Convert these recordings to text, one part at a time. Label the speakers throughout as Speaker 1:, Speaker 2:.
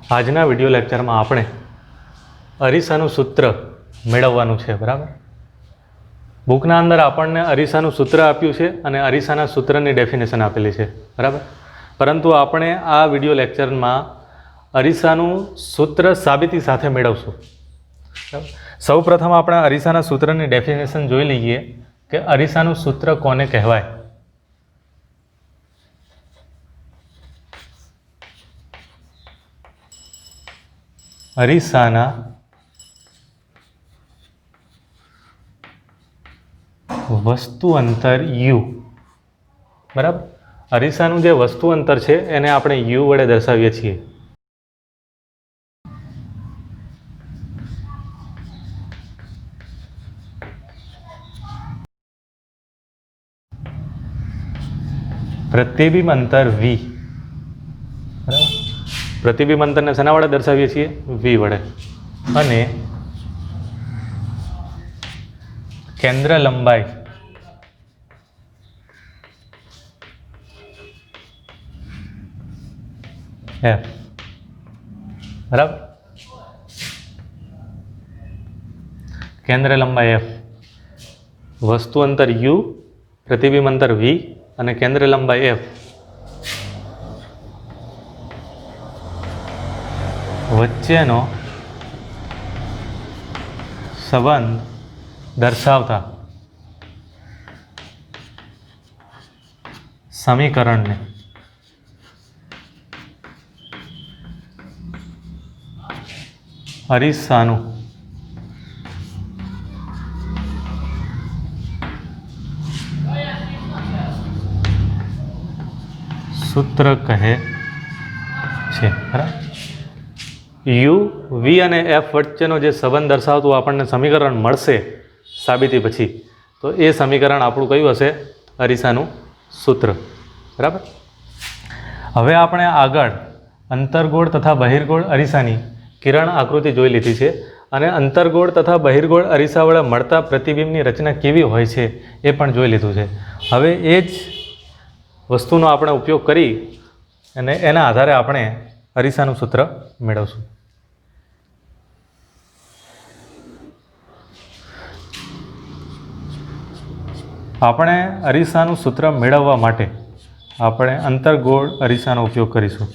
Speaker 1: આજના વિડિયો લેક્ચરમાં આપણે અરીસાનું સૂત્ર મેળવવાનું છે, બરાબર। બુકના અંદર આપણને અરીસાનું સૂત્ર આપ્યું છે અને અરીસાના સૂત્રની ડેફિનેશન આપેલી છે, બરાબર। પરંતુ આપણે આ વિડિયો લેક્ચરમાં અરીસાનું સૂત્ર સાબિતી સાથે મેળવશું। સૌપ્રથમ આપણે અરીસાના સૂત્રની ડેફિનેશન જોઈ લઈએ કે અરીસાનું સૂત્ર કોને કહેવાય। અરીસાના વસ્તુ અંતર u, બરાબર। અરીસાનું જે વસ્તુ અંતર છે એને આપણે u વડે દર્શાવીએ છીએ। પ્રતિબિંબ અંતર v, બરાબર। પ્રતિબિંબ અંતરને શેના વડે દર્શાવીએ છીએ? v વડે। અને કેન્દ્ર લંબાઈ f, બરાબર। કેન્દ્ર લંબાઈ f, વસ્તુ અંતર u, પ્રતિબિંબ અંતર v અને કેન્દ્ર લંબાઈ f વચ્ચેનો સંબંધ દર્શાવતા સમીકરણને અરીસાનું સૂત્ર કહે છે, બરાબર। u, v અને f વચ્ચેનો જે સંબંધ દર્શાવતું આપણને સમીકરણ મળશે સાબિતી પછી, તો એ સમીકરણ આપણું કયું હશે? અરીસાનું સૂત્ર, બરાબર। હવે આપણે આગળ અંતર્ગોળ તથા બહિર્ગોળ અરીસાની કિરણ આકૃતિ જોઈ લીધી છે અને અંતર્ગોળ તથા બહિર્ગોળ અરીસા વડે મળતા પ્રતિબિંબની રચના કેવી હોય છે એ પણ જોઈ લીધું છે। હવે એ જ વસ્તુનો આપણે ઉપયોગ કરી અને એના આધારે આપણે અરીસાનું સૂત્ર મેળવશું। આપણે અરીસાનું સૂત્ર મેળવવા માટે આપણે અંતર્ગોળ અરીસાનો ઉપયોગ કરીશું।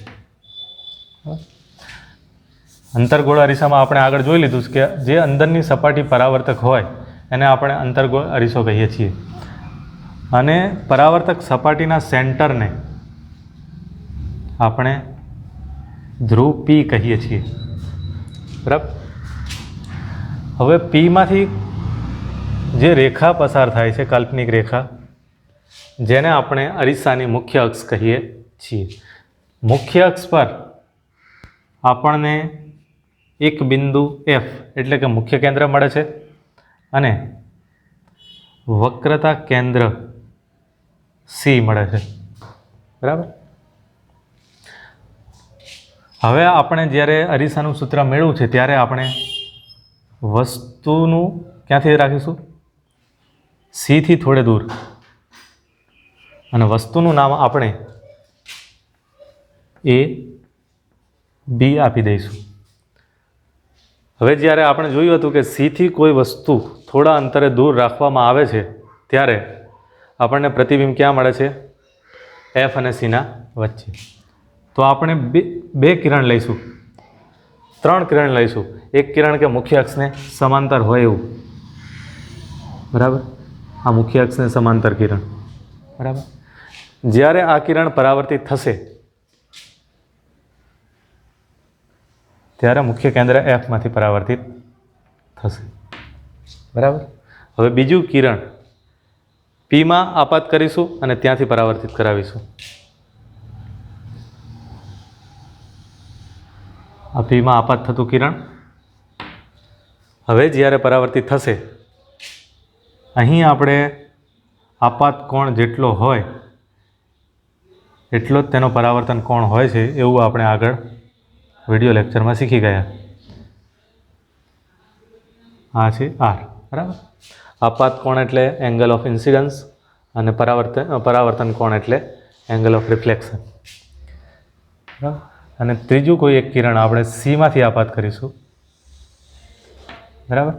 Speaker 1: અંતર્ગોળ અરીસામાં આપણે આગળ જોઈ લીધું કે જે અંદરની સપાટી પરાવર્તક હોય એને આપણે અંતર્ગોળ અરીસો કહીએ છીએ અને પરાવર્તક સપાટીના સેન્ટરને આપણે ધ્રુવ P કહીએ છીએ, બરાબર। હવે Pમાંથી જે રેખા પસાર થાય છે, કાલ્પનિક રેખા, જેને આપણે અરીસાની મુખ્ય અક્ષ કહીએ છીએ, મુખ્ય અક્ષ પર આપણને એક બિંદુ F એટલે કે મુખ્ય કેન્દ્ર મળે છે અને વક્રતા કેન્દ્ર C મળે છે, બરાબર। હવે આપણે જ્યારે અરીસાનું સૂત્ર મેળવ્યું છે ત્યારે આપણે વસ્તુનું ક્યાંથી રાખીશું? C થી થોડે દૂર, અને વસ્તુનું નામ આપણે A, B આપી દઈશું। હવે જ્યારે આપણે જોયું હતું કે C થી કોઈ વસ્તુ થોડા અંતરે દૂર રાખવામાં આવે છે ત્યારે આપણને પ્રતિબિંબ ક્યાં મળે છે? F અને Cના વચ્ચે। તો આપણે બે કિરણ લઈશું, ત્રણ કિરણ લઈશું। એક કિરણ કે મુખ્ય અક્ષને સમાંતર હોય એવું, બરાબર। આ મુખ્ય અક્ષને સમાંતર કિરણ, બરાબર। જ્યારે આ કિરણ પરાવર્તિત થશે ત્યારે મુખ્ય કેન્દ્ર Fમાંથી પરાવર્તિત થશે, બરાબર। હવે બીજું કિરણ Pમાં આપાત કરીશું અને ત્યાંથી પરાવર્તિત કરાવીશું। આ Pમાં આપાત થતું કિરણ હવે જ્યારે પરાવર્તિત થશે, અહીં આપણે આપાત કોણ જેટલો હોય એટલો જ તેનો પરાવર્તન કોણ હોય છે એવું આપણે આગળ વિડિયો લેક્ચરમાં શીખી ગયા। આ છે R, બરાબર। આપાત કોણ એટલે એંગલ ઓફ ઇન્સિડન્સ અને પરાવર્તન કોણ એટલે એંગલ ઓફ રિફ્લેક્શન, બરાબર। અને ત્રીજું કોઈ એક કિરણ આપણે સીમાંથી આપાત કરીશું, બરાબર,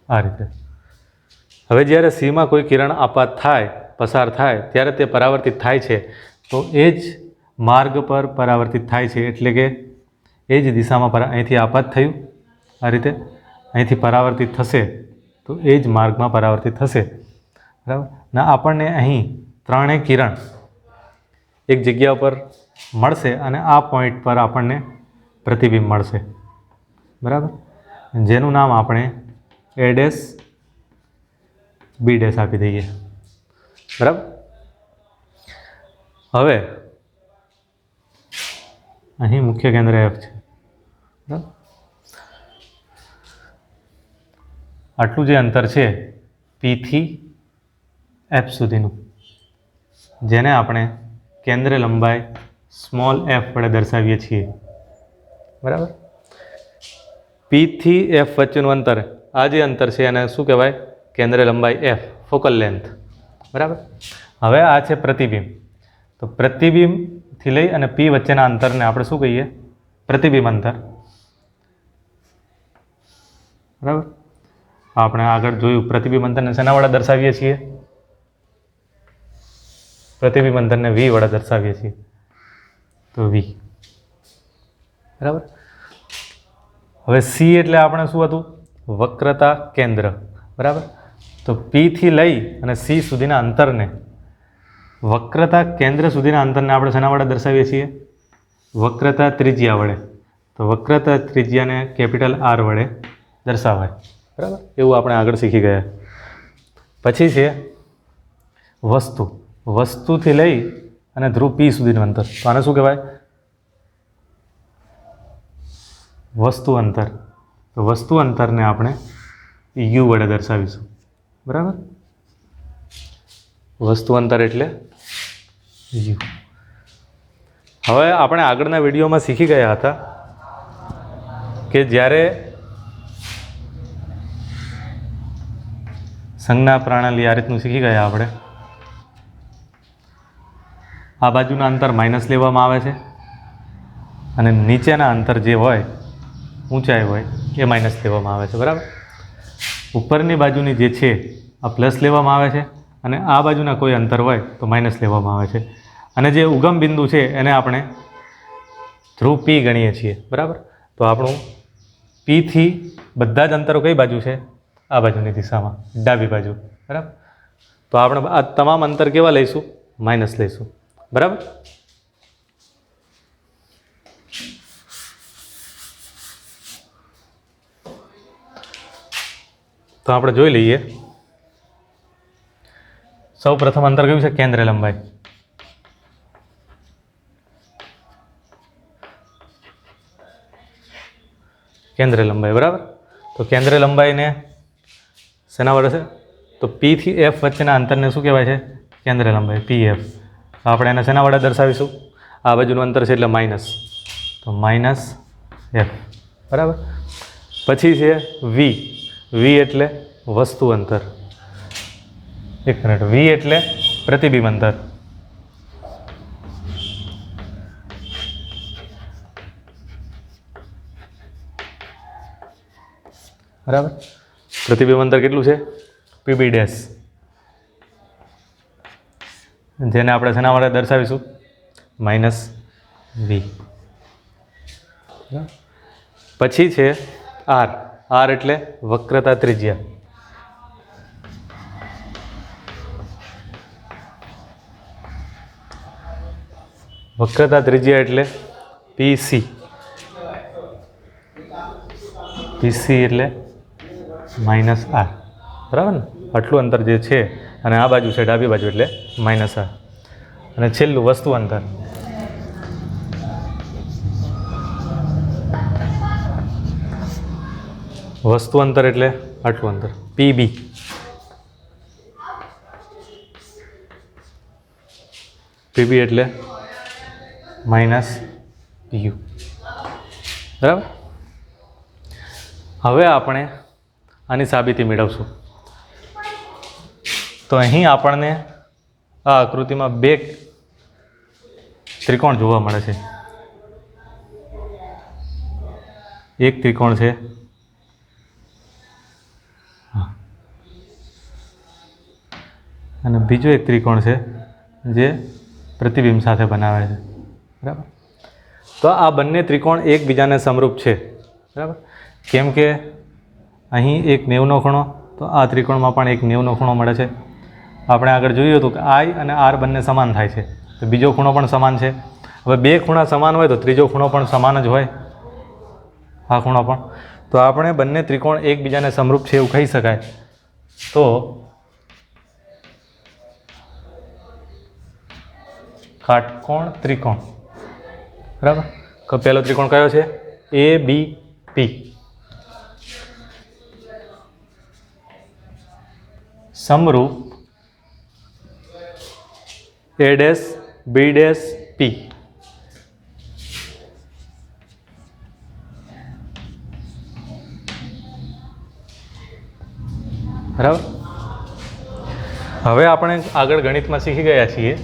Speaker 1: આ રીતે. હવે જ્યારે સીમાં કોઈ કિરણ આપાત થાય, પસાર થાય, ત્યારે તે પરાવર્તિત થાય છે, તો એ જ માર્ગ પર પરાવર્તિત થાય છે, એટલે કે એ જ દિશામાં અહીંથી આપાત થયું, આ રીતે અહીંથી પરાવર્તિત થશે તો એ જ માર્ગમાં પરાવર્તિત થશે, બરાબર. ના આપણને અહીં ત્રણેય કિરણ એક જગ્યા પર મળશે અને આ પોઈન્ટ પર આપણને પ્રતિબિંબ મળશે, બરાબર, જેનું નામ આપણે A ડેશ B ડેશ આપી દઈએ, બરાબર. હવે અહીં મુખ્ય કેન્દ્ર F છે, બરાબર. આટલું જે અંતર છે P થી F સુધીનું, જેને આપણે કેન્દ્ર લંબાઈ સ્મોલ f વડે દર્શાવીએ છીએ, બરાબર. P થી F વચ્ચેનું અંતર, આ જે અંતર છે એને શું કહેવાય? કેન્દ્ર લંબાઈ f, ફોકલ લેન્થ, બરાબર. હવે આ છે પ્રતિબિંબ, તો પ્રતિબિંબથી લઈ અને P વચ્ચેના અંતરને આપણે શું કહીએ? પ્રતિબિંબ અંતર, બરાબર. આપણે આગળ જોયું પ્રતિબિંબ અંતરને શેના વડે દર્શાવીએ છીએ? પ્રતિબિંબ અંતરને V વડે દર્શાવીએ છીએ, તો V, બરાબર. હવે C એટલે આપણે શું હતું? વક્રતા કેન્દ્ર, બરાબર. તો P થી લઈ અને C સુધીના અંતરને, વક્રતા કેન્દ્ર સુધીના અંતરને આપણે શેના વડે દર્શાવીએ છીએ? વક્રતા ત્રિજ્યા વડે. તો વક્રતા ત્રિજ્યાને કેપિટલ R વડે દર્શાવાય, બરાબર. એવું આપણે આગળ શીખી ગયા. પછી છે વસ્તુ. વસ્તુથી લઈ અને ધ્રુવ P સુધીનું અંતર, તો આને શું કહેવાય? વસ્તુ અંતર. તો વસ્તુ અંતરને આપણે U વડે દર્શાવીશું, બરાબર. વસ્તુ અંતર એટલે U. હવે આપણે આગળના વિડીયોમાં શીખી ગયા હતા કે જ્યારે સંજ્ઞા પ્રણાલી આ રીતનું શીખી ગયા આપણે, આ બાજુના અંતર માઇનસ લેવામાં આવે છે અને નીચેના અંતર જે હોય, ઊંચાઈ હોય, એ માઇનસ લેવામાં આવે છે, બરાબર. ઉપરની બાજુની જે છે આ પ્લસ લેવામાં આવે છે અને આ બાજુના કોઈ અંતર હોય તો માઇનસ લેવામાં આવે છે. અને જે ઉગમ બિંદુ છે એને આપણે ધ્રુવ P ગણીએ છીએ, બરાબર. તો આપણું P થી બધા જ અંતરો કઈ બાજુ છે? આ બાજુની દિશામાં, ડાબી બાજુ, બરાબર. તો આપણે આ તમામ અંતર કેવા લઈશું? માઇનસ લઈશું, બરાબર. તો આપણે જોઈ લઈએ. સૌ પ્રથમ અંતર કયું છે? કેન્દ્ર લંબાઈ. કેન્દ્ર લંબાઈ, બરાબર. તો કેન્દ્ર લંબાઈને શેના વડે છે? તો P થી F વચ્ચેના અંતરને શું કહેવાય છે? કેન્દ્ર લંબાઈ, PF. તો આપણે એને શેના વડે દર્શાવીશું? આ બાજુનું અંતર છે એટલે માઇનસ, તો માઇનસ F, બરાબર. પછી છે V. V એટલે વસ્તુ અંતર. એક મિનિટ, V એટલે પ્રતિબિંબ અંતર, બરાબર. પ્રતિબિંબ અંતર કેટલું છે? PB ડેશ, જેને આપણે શેના વડે દર્શાવીશું? Minus V. પછી છે R. R એટલે વક્રતા ત્રિજ્યા. વક્રતા ત્રિજ્યા એટલે PC. PC એટલે માઇનસ R, બરાબર ને. આટલું અંતર જે છે અને આ બાજુ છે ડાબી બાજુ એટલે માઇનસ R. અને છેલ્લું વસ્તુ અંતર. વસ્તુ અંતર એટલે આટલું અંતર, PB. PB એટલે માઇનસ U, બરાબર. હવે આપણે આની સાબિતી મેળવશું. તો અહીં આપણને આ આકૃતિમાં બે ત્રિકોણ જોવા મળે છે. એક ત્રિકોણ છે, અને બીજો એક ત્રિકોણ છે જે પ્રતિબિંબ સાથે બનાવે છે. બરાબર. તો આ બંને ત્રિકોણ એકબીજાને સમરૂપ છે. બરાબર. કેમ કે અહીં એક 90નો ખૂણો, તો આ ત્રિકોણમાં પણ એક 90નો ખૂણો મળે છે. આપણે આગળ જોયું હતું કે આઈ અને આર બંને સમાન થાય છે, તો બીજો ખૂણો પણ સમાન છે. હવે બે ખૂણા સમાન હોય તો ત્રીજો ખૂણો પણ સમાન જ હોય, આ ખૂણો પણ. તો આપણે બંને ત્રિકોણ એકબીજાને સમરૂપ છે એવું કહી શકાય. તો કાટકોણ ત્રિકોણ. બરાબર. પહેલો ત્રિકોણ કયો છે? એ બી પી. સમરૂપ એ ડેશ બી ડેશ પી. બરાબર. હવે આપણે આગળ ગણિતમાં શીખી ગયા છીએ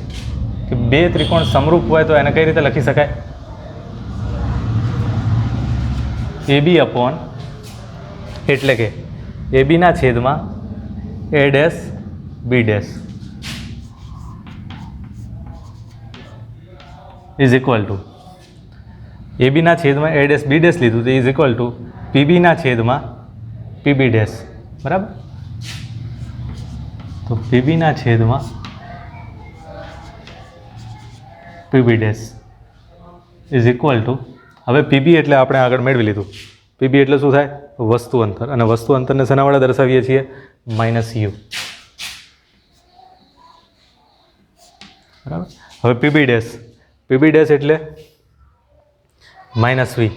Speaker 1: કે બે ત્રિકોણ સમરૂપ હોય તો એને કઈ રીતે લખી શકાય? એ બી અપોન એટલે કે એ બીના છેદમાં A dash B dash is equal to A બીના છેદમાં એ ડેશ બી ડેશ લીધું તો ઇઝ ઇક્વલ ટુ પીબીના છેદમાં પીબી ડેશ. બરાબર. તો પીબીના છેદમાં PB dash is equal two, હવે પીબી એટલે આપણે આગળ મેળવી લીધું. પીબી એટલે શું થાય? વસ્તુ અંતર. અને વસ્તુ અંતરને શેના વડે દર્શાવીએ છીએ? Minus U. બરાબર. હવે પીબી ડેશ, પીબી ડેશ એટલે minus V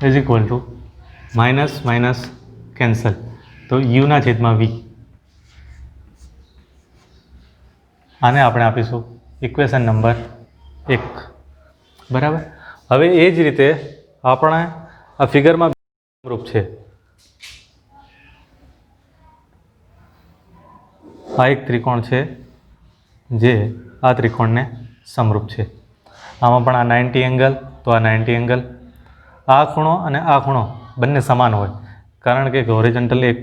Speaker 1: is equal to minus minus cancel, તો યુના છેદમાં વી. આને આપણે આપીશું ઇક્વેશન નંબર 1. બરાબર. હવે એ જ રીતે આપણે આ ફિગરમાં સમરૂપ છે. આ એક ત્રિકોણ છે જે આ ત્રિકોણને સમરૂપ છે. આમાં પણ આ 90 એંગલ, તો આ 90 એંગલ. આ ખૂણો અને આ ખૂણો બંને સમાન હોય, કારણ કે હોરિઝોન્ટલ એક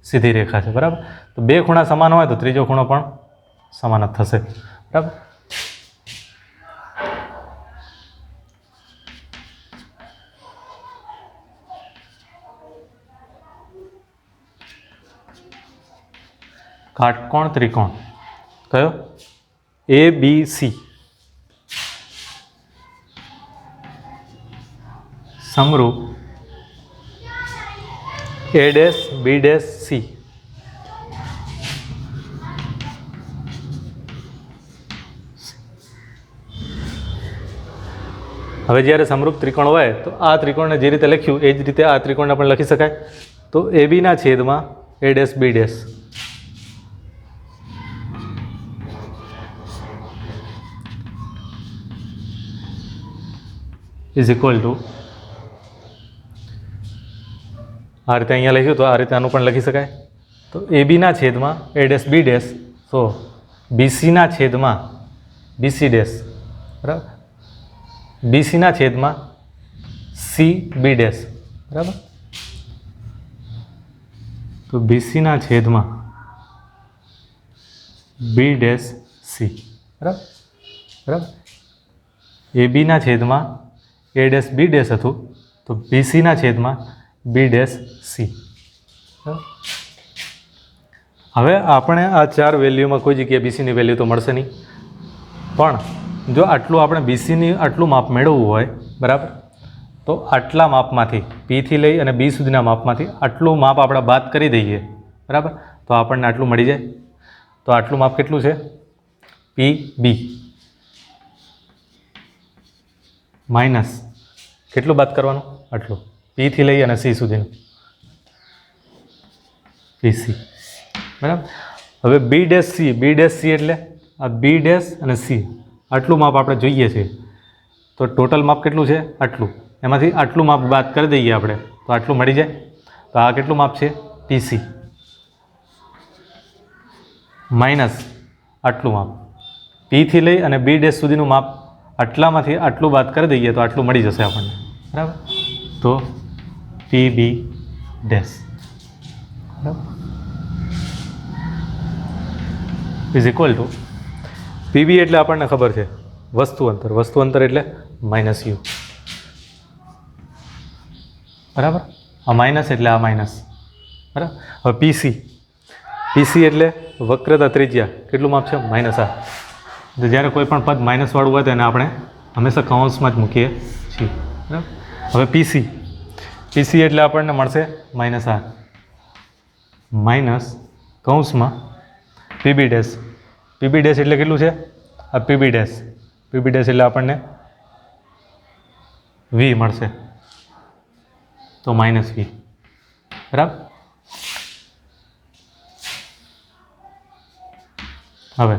Speaker 1: સીધી રેખા છે. બરાબર. તો બે ખૂણા સમાન હોય તો ત્રીજો ખૂણો પણ સમાન જ થશે. બરાબર. કાટકોણ ત્રિકોણ કયો? એ બી સી સમરૂપ A dash B dash C. હવે જ્યારે સમરૂપ ત્રિકોણ હોય તો આ ત્રિકોણને જે રીતે લખ્યું એ જ રીતે આ ત્રિકોણને પણ લખી શકાય. તો એ બીના છેદમાં A dash B dash is equal to, આ રીતે અહીંયા લખ્યું તો આ રીતે આનું પણ લખી શકાય. તો એ બીના છેદમાં એ ડેશ બી ડેશ, તો બીસીના છેદમાં બીસી ડેશ. બરાબર. બીસીના છેદમાં સી બી ડેશ. બરાબર. તો બીસીના છેદમાં બી ડેશ સી. બરાબર. બરાબર. એ બીના છેદમાં એ ડેશ બી ડેશ હતું, તો બીસીના છેદમાં બી ડેશ સી. હવે આપણે આ ચાર વેલ્યુમાં કોઈ જગ્યાએ બીસીની વેલ્યુ તો મળશે નહીં, પણ જો આટલું આપણે બીસીની આટલું માપ મેળવવું હોય, બરાબર, તો આટલા માપમાંથી પીથી લઈ અને બી સુધીના માપમાંથી આટલું માપ આપણે બાદ કરી દઈએ. બરાબર. તો આપણને આટલું મળી જાય. તો આટલું માપ કેટલું છે? પી બી માઇનસ કેટલું બાદ કરવાનું? આટલું. પીથી લઈ અને સી સુધીનું પીસી. બરાબર. હવે B dash C, B dash C એટલે આ બી ડેશ અને સી, આટલું માપ આપણે જોઈએ છે. તો ટોટલ માપ કેટલું છે? આટલું. એમાંથી આટલું માપ બાદ કરી દઈએ આપણે, તો આટલું મળી જાય. તો આ કેટલું માપ છે? પીસી. માઇનસ આટલું માપ, પીથી લઈ અને બી ડેશ સુધીનું માપ આટલામાંથી આટલું બાદ કરી દઈએ તો આટલું મળી જશે આપણને, બરાબર. તો પી બી ડેશ બરાબર ઇઝ ઇક્વલ ટુ પીબી એટલે આપણને ખબર છે વસ્તુ અંતર એટલે માઇનસ યુ, બરાબર. આ માઇનસ એટલે આ માઇનસ, બરાબર. હવે પીસી એટલે વક્રતા ત્રિજ્યા, કેટલું માપ છે માઇનસ આ. તો જ્યારે કોઈ પણ પદ માઇનસવાળું હોય તો એને આપણે હંમેશા કૌંસમાં જ મૂકીએ છીએ, બરાબર. હવે પીસી એટલે આપણને મળશે માઇનસ આ માઇનસ કૌંસમાં પીબી ડેશ એટલે કેટલું છે આ પીબી ડેશ એટલે આપણને વી મળશે, તો માઇનસ વી, બરાબર. હવે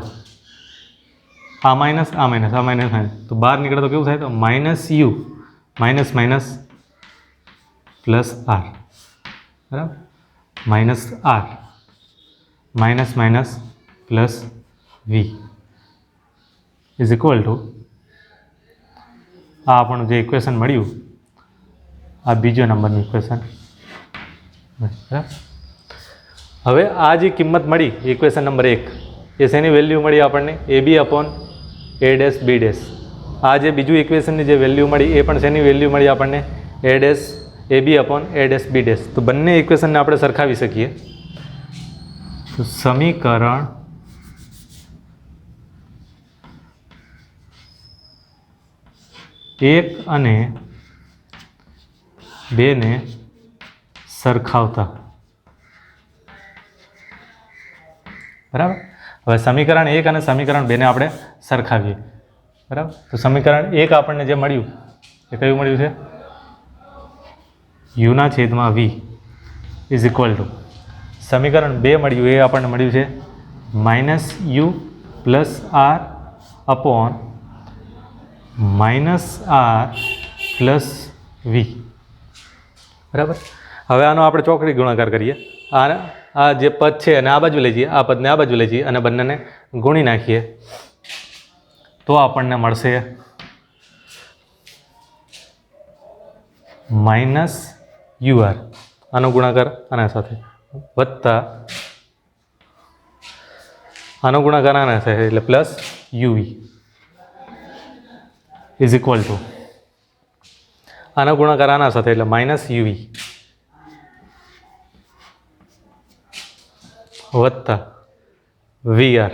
Speaker 1: આ માઇનસ તો બહાર નીકળે તો કેવું થાય, તો minus u minus plus r, બરાબર. Minus r minus plus v is equal to આ આપણું જે ઇક્વેશન મળ્યું આ બીજો નંબરનું ઇક્વેશન, બરાબર. હવે આ જે કિંમત મળી ઇક્વેશન નંબર 1 એ શેની વેલ્યુ મળી આપણને a B upon A dash B dash. આ જે બીજું ઇક્વેશનની જે વેલ્યુ મળી એ પણ શેની વેલ્યુ મળી આપણને A dash A B upon A dash B dash. તો બંને ઇક્વેશનને આપણે સરખાવી શકીએ. તો સમીકરણ એક અને બેને સરખાવતા, બરાબર. હવે સમીકરણ 1 અને સમીકરણ 2 ને આપણે સરખાવીએ, બરાબર. તો સમીકરણ 1 આપણને જે મળ્યું એ કયું મળ્યું છે યુના છેદમાં વી ઇઝ ઇક્વલ ટુ સમીકરણ 2 મળ્યું એ આપણને મળ્યું છે minus U plus R upon minus R plus V, બરાબર. હવે આનો આપણે ચોકડી ગુણાકાર કરીએ. આ જે પદ છે અને આ બાજુ લઈ જઈએ, આ પદને આ બાજુ લઈ જઈએ અને બંનેને ગુણી નાખીએ તો આપણને મળશે માઇનસ યુઆર, આનો ગુણાકાર આના સાથે વત્તા આનો ગુણાકાર આના સાથે એટલે plus UV is equal two આનો ગુણાકાર આના સાથે એટલે માઇનસ યુવી વત્તા વીઆર.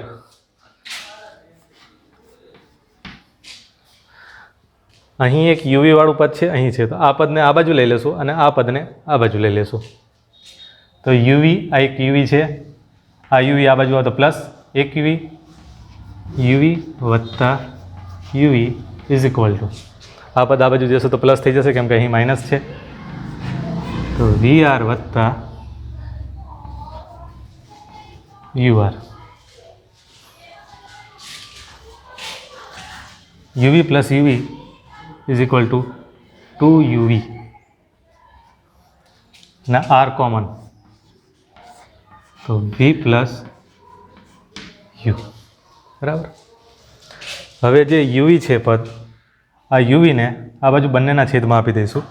Speaker 1: અહીં એક યુવી વાળું પદ છે, અહીં છે, તો આ પદને આ બાજુ લઈ લેશું અને આ પદને આ બાજુ લઈ લેશું. તો યુવી આ એક યુવી છે, આ યુવી આ બાજુ આવે તો પ્લસ એક યુવી વત્તા યુવી ઇઝ ઇક્વલ ટુ આ પદ આ બાજુ જશે તો પ્લસ થઈ જશે કેમ કે અહીં માઇનસ છે. તો વીઆર વત્તા UR UV plus UV is equal two 2UV ના આર કોમન તો V પ્લસ યુ, બરાબર. હવે જે યુવી છે પદ આ યુવીને આ બાજુ બંનેના છેદમાં આપી દઈશું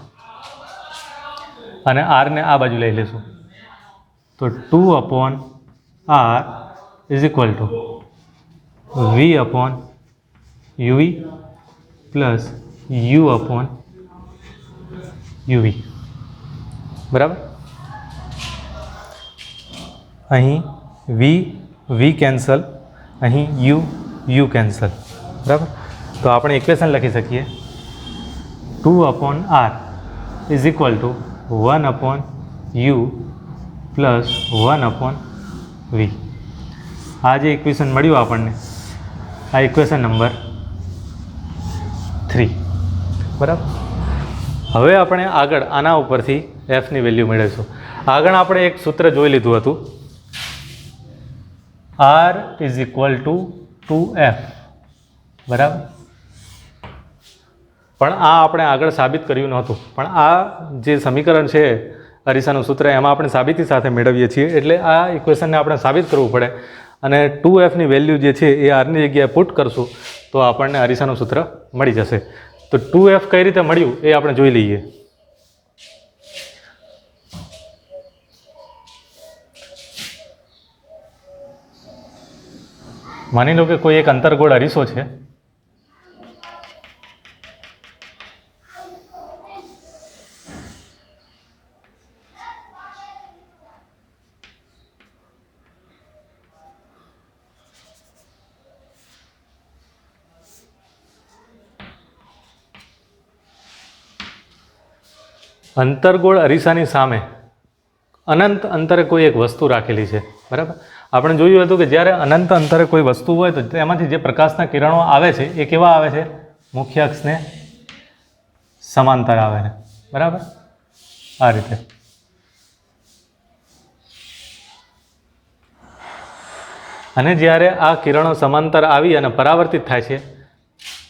Speaker 1: અને આરને આ બાજુ લઈ લઈશું. તો 2 upon r is equal to v upon u v plus u upon u v, બરાબર. અહીં વી કેન્સલ, અહીં યુ કેન્સલ, બરાબર. તો આપણે ઇક્વેશન લખી શકીએ 2 upon r is equal to 1 upon u plus 1 upon v. આ જે ઇક્વેશન મળ્યું આપણને આ ઇક્વેશન નંબર 3, બરાબર. હવે આપણે આગળ આના ઉપરથી એફની વેલ્યુ મેળવીશું. આગળ આપણે એક સૂત્ર જોઈ લીધું હતું R is equal two 2F, બરાબર. પણ આ આપણે આગળ સાબિત કર્યું નહોતું, પણ આ જે સમીકરણ છે અરીસાનું સૂત્ર એમાં આપણે સાબિતી સાથે મેળવીએ છીએ એટલે આ ઇક્વેશનને આપણે સાબિત કરવું પડે અને 2f ની વેલ્યુ જે છે એ આરની જગ્યાએ પુટ કરશું તો આપણને અરીસાનું સૂત્ર મળી જશે. તો 2f કઈ રીતે મળ્યું એ આપણે જોઈ લઈએ. માની લો કે કોઈ એક અંતર્ગોળ અરીસો છે. અંતર્ગોળ અરીસાની સામે અનંત અંતરે કોઈ એક વસ્તુ રાખેલી છે, બરાબર. આપણે જોયું હતું કે જ્યારે અનંત અંતરે કોઈ વસ્તુ હોય તો તેમાંથી જે પ્રકાશના કિરણો આવે છે એ કેવા આવે છે? મુખ્ય અક્ષને સમાંતર આવે છે, બરાબર. આ રીતે. અને જ્યારે આ કિરણો સમાંતર આવી અને પરાવર્તિત થાય છે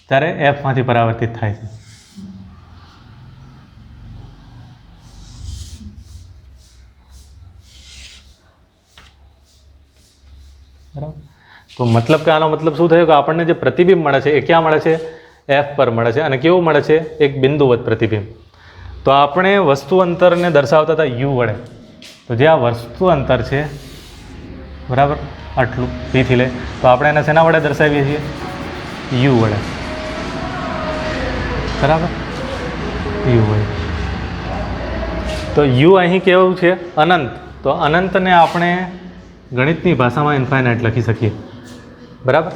Speaker 1: ત્યારે એફમાંથી પરાવર્તિત થાય છે. બરાબર. તો મતલબ કે આનો મતલબ શું થયો કે આપણને જે પ્રતિબિંબ મળે છે એ ક્યાં મળે છે? એફ પર મળે છે. અને કેવું મળે છે? એક બિંદુવત પ્રતિબિંબ. તો આપણે વસ્તુ અંતરને દર્શાવતા હતા યુ વડે. તો જે આ વસ્તુ અંતર છે, બરાબર, આટલું પીથી લે, તો આપણે એને શેના વડે દર્શાવીએ છીએ? યુ વડે, બરાબર, યુ વડે. તો યુ અહીં કેવું છે? અનંત. તો અનંતને આપણે ગણિતની ભાષામાં ઇન્ફાઇનાઇટ લખી શકીએ, બરાબર.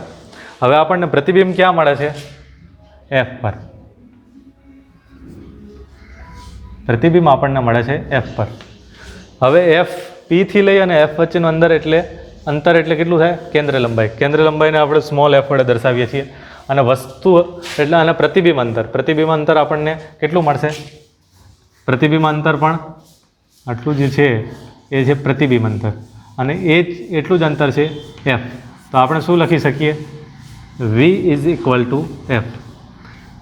Speaker 1: હવે આપણને પ્રતિબિંબ ક્યાં મળે છે? એફ પર. પ્રતિબિંબ આપણને મળે છે એફ પર. હવે એફ પીથી લઈ અને એફ વચ્ચેનું અંતર એટલે કેટલું થાય? કેન્દ્ર લંબાઈ. કેન્દ્ર લંબાઈને આપણે સ્મોલ એફ વડે દર્શાવીએ છીએ. અને વસ્તુ એટલે અને પ્રતિબિંબ અંતર આપણને કેટલું મળશે? પ્રતિબિંબ અંતર પણ આટલું જે છે એ છે પ્રતિબિંબ અંતર. અને એ જ એટલું જ અંતર છે એફ. તો આપણે શું લખી શકીએ? V is equal to F.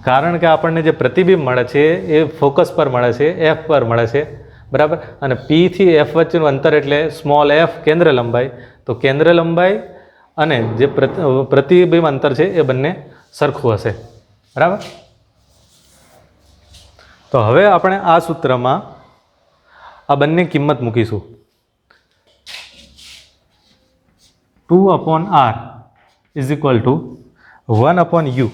Speaker 1: કારણ કે આપણને જે પ્રતિબિંબ મળે છે એ ફોકસ પર મળે છે, એફ પર મળે છે, બરાબર. અને પીથી એફ વચ્ચેનું અંતર એટલે સ્મોલ એફ કેન્દ્ર લંબાઈ. તો કેન્દ્ર લંબાઈ અને જે પ્રતિબિંબ અંતર છે એ બંને સરખું હશે, બરાબર. તો હવે આપણે આ સૂત્રમાં આ બંને કિંમત મૂકીશું. 2/r is equal two 1/u.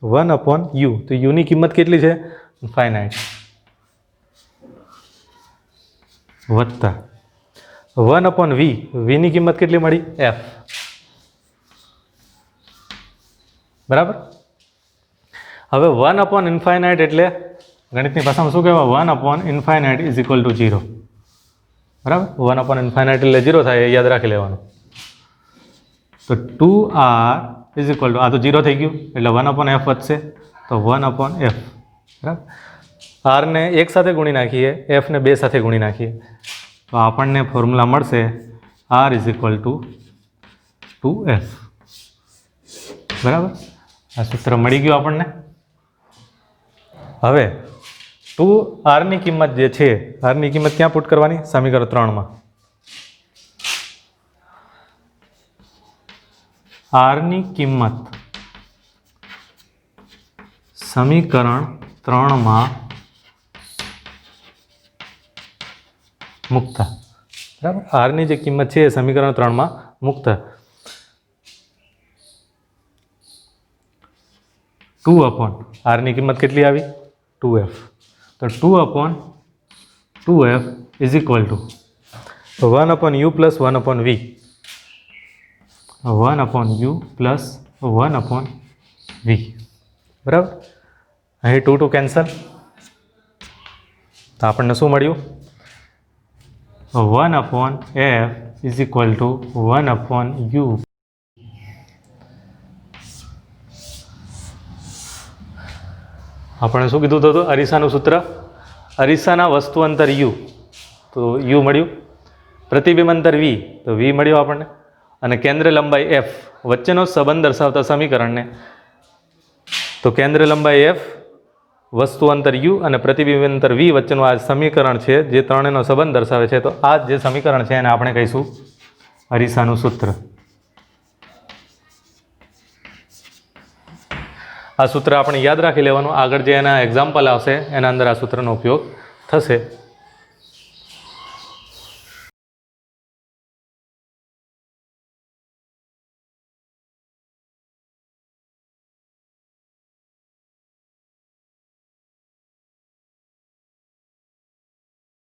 Speaker 1: 1/u. તો યુની કિંમત કેટલી છે? ઇન્ફાઇનાઇટ. વત્તા 1/v. વીની કિંમત કેટલી મળી? એફ, બરાબર. હવે 1/ઇન્ફાઇનાઇટ એટલે ગણિતની ભાષામાં શું કહેવાય? 1/ઇન્ફાઇનાઇટ ઇઝ ઇક્વલ ટુ 0, બરાબર. 1/ઇન્ફાઇનાઇટ એટલે 0 થાય, એ યાદ રાખી લેવાનું. તો 2r ઇઝ ઇક્વલ ટુ, આ તો 0 થઈ ગયું એટલે 1/f વધશે. તો 1/f, બરાબર. આરને એક સાથે ગુણી નાખીએ, એફને બે સાથે ગુણી નાખીએ તો આપણને ફોર્મ્યુલા મળશે r is equal two 2f, બરાબર. આ સૂત્ર મળી ગયું આપણને. હવે 2r કિંમત જે છે, આરની કિંમત ક્યાં પુટ કરવાની? સમીકરણ 3માં. આરની કિંમત સમીકરણ 3માં મૂકતા, બરાબર. આરની જે કિંમત છે એ સમીકરણ 3માં મૂકતા 2/r ની કિંમત કેટલી આવી? 2f. તો 2/2f is equal two 1/u plus 1/v. 1/u plus 1/v, બરાબર. અહીં 2 કેન્સલ. તો આપણને શું મળ્યું? 1/f is equal two 1/u. આપણે શું કીધું હતું? અરીસાનું સૂત્ર. અરીસાના વસ્તુ અંતર યુ, તો યુ મળ્યું. પ્રતિબિંબ અંતર વી, તો વી મળ્યું આપણને. અને કેન્દ્ર લંબાઈ એફ વચ્ચેનો સંબંધ દર્શાવતા સમીકરણને, તો કેન્દ્ર લંબાઈ એફ, વસ્તુ અંતર યુ અને પ્રતિબિંબ અંતર વી વચ્ચેનું આ સમીકરણ છે જે ત્રણેયનો સંબંધ દર્શાવે છે. તો આ જે સમીકરણ છે એને આપણે કહીશું અરીસાનું સૂત્ર. આ સૂત્ર આપણે યાદ રાખી લેવાનું, આગળ જે એના એક્ઝામ્પલ આવશે એના અંદર આ સૂત્રનો ઉપયોગ થશે.